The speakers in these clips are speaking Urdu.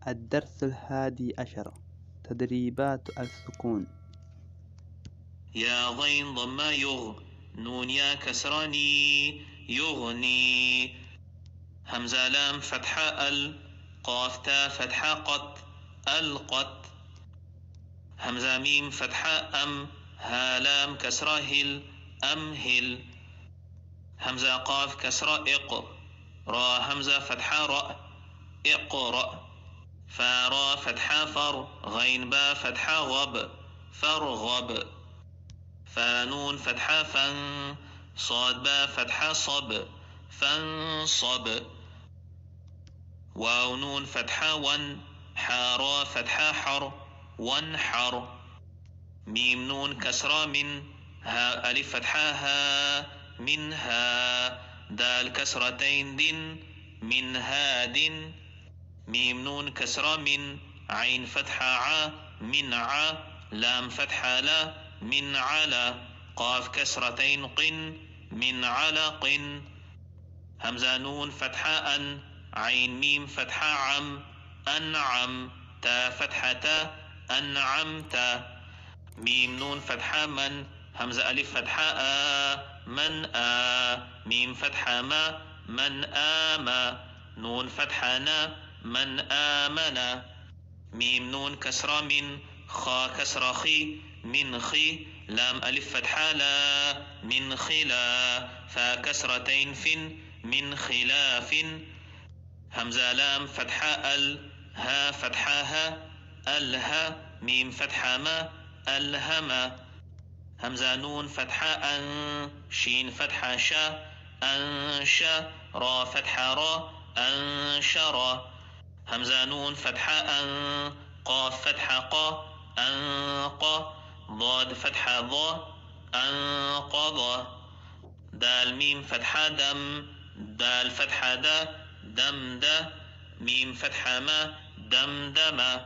الدرس 11 تدريبات السكون. يا غين ضم يغ، نون يا كسراني يغني. همزة لام فتحة ال، قاف تا فتحة قط القط. همزة ميم فتحة أم، ها لام كسرة هل أمهل. همزة قاف كسرة إق، را همزة فتحة رأ اقرأ. فا فتحة فر، غين با فتحة غب فرغب. فانون فتحة فن، صاد با فتحة صب فانصب. واو نون فتحة ون، حارا فتحة حر وانحر. ميم نون كسرة من، ها ألف فتحة ها منها. دال كسرتين دن، من هاد. ميم نون كسرة من، عين فتحة ع من ع. لام فتحة لا من على. قاف كسرتين قن، من علق. همزة نون فتحة أن، عين ميم فتحة عم أنعم. تا فتحة تا أنعمت. ميم نون فتحة من، همزة ألف فتحة من ميم فتحة ما من آما. نون فتحة نا من آمن. ميم نون كسرة من، خا كسرة خي من خي. لام ألف فتحة لا من خلا. فا كسرتين فن، من خلاف. همزة لام فتحة ال، ها فتحة ها الها. ميم فتحة ما ألهم. همزة نون فتحة أن، شين فتحة شا أنشا. را فتحة را أنشر. همزة نون فتحة أن، قاف فتحة قا أنقى. ضاد فتحة ضا أنقض. دال ميم فتحة دم، دال فتحة دا دمد. ميم فتحة ما دمدم.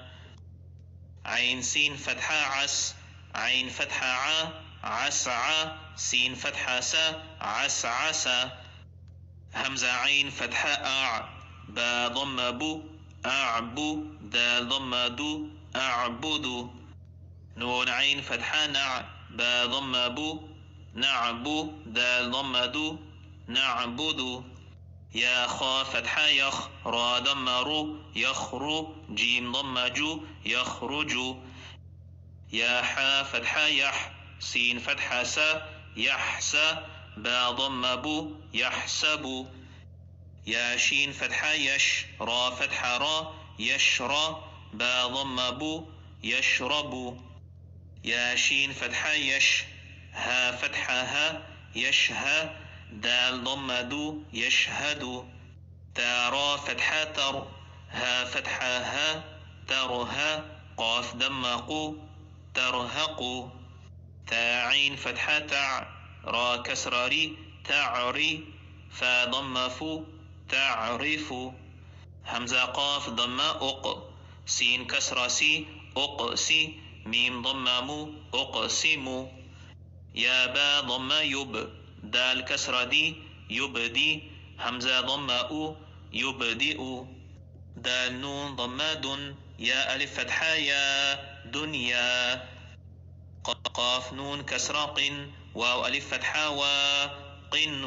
عين سين فتحة عس، عين فتحة ع عسع. سين فتحة سا عسعس. همزة عين فتحة أع، با ضم بو أعبو. دال ضم دو أعبد. نون عين فتحة نع، با ضم بو نعبو. دال ضم دو نعبد. يا خا فتحة يخ، را ضم رو يخرو. جيم ضم جو يخرج. يا حا فتحة يح، سين فتحة سا يحسى. با ضم بو يحسب. يا شين فتحة يش، را فتحة را يشرى. با ضم بو يشرب. يا شين فتحة يش، ها فتحة ها يشهى. دال ضم دو يشهد. تارا فتحة تر، ها فتحة ها ترها. قاف دمقو ترهق. تاعين فتحة تع، را كسر ري تعري. فا ضم فو تعرف. همزة قاف ضم أق، سين كسر سي أقسي. ميم ضم مو أقسم. يا با ضم يب، دال كسر دي يبدي. همزة ضم أو يبدئ. دال نون ضم دن، يا ألف فتحة يا دنيا. قاف نون كسر قن، واو ألف فتحة و قن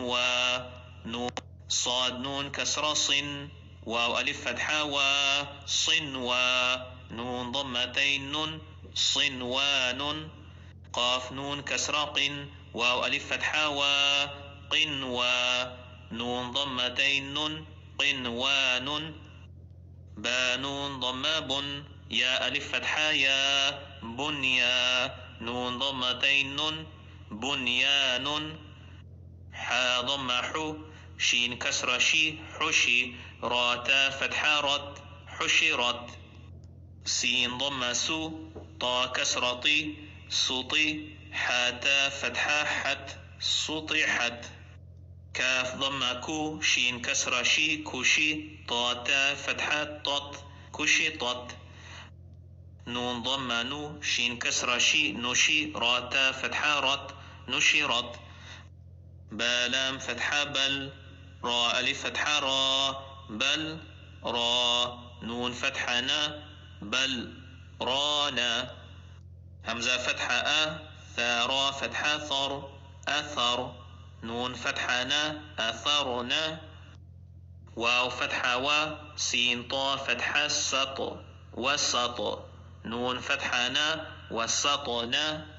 نون. صاد نون كسر صن، واو ألف فتحة و صن نون ضمتين نون صنوان. قاف نون كسر قن، واو ألف فتحة و قن نون ضمتين نون قنوان. با نون ضم بن، يا ألف فتحة يا بنيا. نون ضمتين نون بنيان. حا ضم حو، شين كسر شي حشي. را تا فتحة رت حشرت. سين ضم سو، طا كسر طي سطي. حا تا فتحة حت سطحت. كاف ضم كو، شين كسر شي كشي. طا تا فتحة طت كشطت. نون ضم نو، شين كسر شي نشي. را تا فتحة رت نشرت. با فتحة بل، را ألف فتحة را بل را. نون فتحة نا بل رانا. همزة فتحة أ ثا فتحة ثر أثر. نون فتحة نا أثرنا. واو فتحة و سين طا فتحة سط وسط. نون فتحة نا وسطنا.